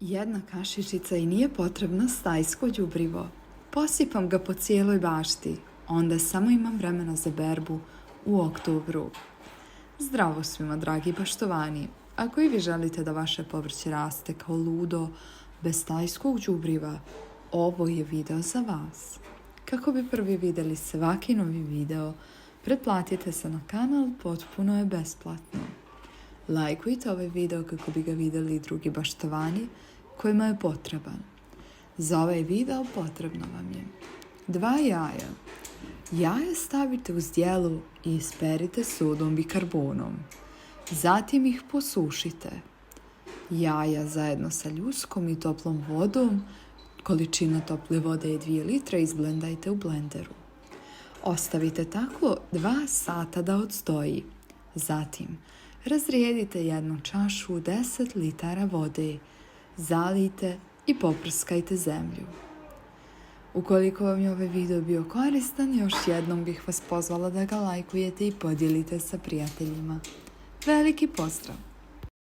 Jedna kašičica i nije potrebno stajsko đubrivo. Posipam ga po cijeloj bašti, onda samo imam vremena za berbu u oktobru. Zdravo svima, dragi baštovani. Ako i vi želite da vaše povrće raste kao ludo, bez stajskog đubriva, ovo je video za vas. Kako bi prvi vidjeli svaki novi video, pretplatite se na kanal, potpuno je besplatno. Lajkujte ovaj video kako bi ga vidjeli i drugi baštovani kojima je potreban. Za ovaj video potrebno vam je 2 jaja. Jaja stavite u zdjelu i isperite sodom bikarbonom. Zatim ih posušite. Jaja zajedno sa ljuskom i toplom vodom, količina tople vode je 2 litre, izblendajte u blenderu. Ostavite tako 2 sata da odstoji. Zatim razrijedite jednu čašu 10 litara vode, zalijte i poprskajte zemlju. Ukoliko vam je ovaj video bio koristan, još jednom bih vas pozvala da ga lajkujete i podijelite sa prijateljima. Veliki pozdrav!